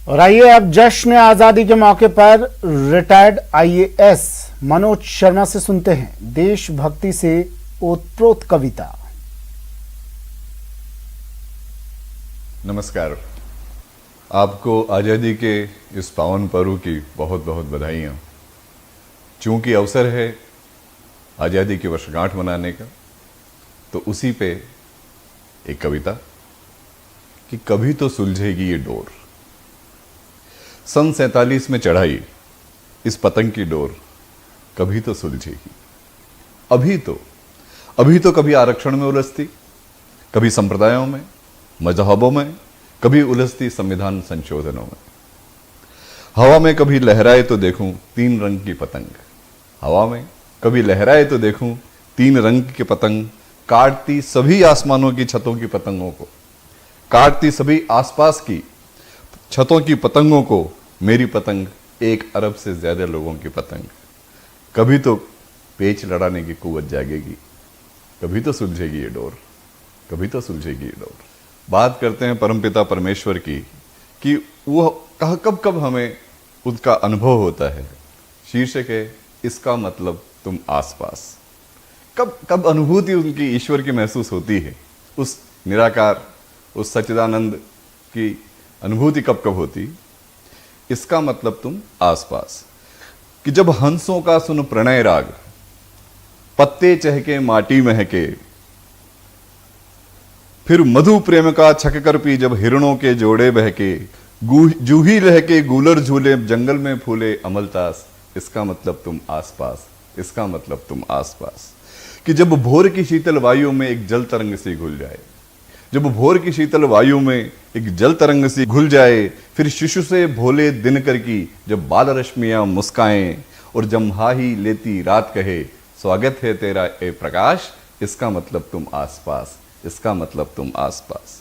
और आइए अब जश्न आजादी के मौके पर रिटायर्ड आईएएस मनोज शर्मा से सुनते हैं देशभक्ति से ओतप्रोत कविता। नमस्कार। आपको आज़ादी के इस पावन पर्व की बहुत बहुत बधाइयाँ। चूंकि अवसर है आज़ादी की वर्षगांठ मनाने का, तो उसी पे एक कविता कि कभी तो सुलझेगी ये डोर। सन 47 में चढ़ाई इस पतंग की डोर कभी तो सुलझेगी। अभी तो कभी आरक्षण में उलझती, कभी संप्रदायों में, मजहबों में, कभी उलझती संविधान संशोधनों में। हवा में कभी लहराए तो देखूं 3 रंग की पतंग। हवा में कभी लहराए तो देखूं 3 रंग की पतंग, काटती सभी आसमानों की छतों की पतंगों को, काटती सभी आसपास की छतों की पतंगों को। मेरी पतंग 1 अरब से ज्यादा लोगों की पतंग। कभी तो पेच लड़ाने की कुव्वत जागेगी, कभी तो सुलझेगी ये डोर, कभी तो सुलझेगी ये डोर। बात करते हैं परमपिता परमेश्वर की कि वो कब हमें उसका अनुभव होता है। शीर्षक है इसका मतलब तुम आसपास। कब अनुभूति उनकी ईश्वर की महसूस होती है, उस निराकार, उस सच्चिदानंद की अनुभूति कब होती। इसका मतलब तुम आसपास कि जब हंसों का सुन प्रणय राग, पत्ते चहके माटी महके, फिर मधु प्रेम का छक कर पी जब हिरणों के जोड़े बहके, जूही लहके गूलर झूले जंगल में फूले अमलतास। इसका मतलब तुम आसपास, इसका मतलब तुम आसपास। कि जब भोर की शीतल वायु में एक जल तरंग सी घुल जाए, जब भोर की शीतल वायु में एक जल तरंग सी घुल जाए, फिर शिशु से भोले दिनकर की जब बाल रश्मियां मुस्काएं, और जम्हाही लेती रात कहे स्वागत है तेरा ए प्रकाश। इसका मतलब तुम आसपास, इसका मतलब तुम आसपास।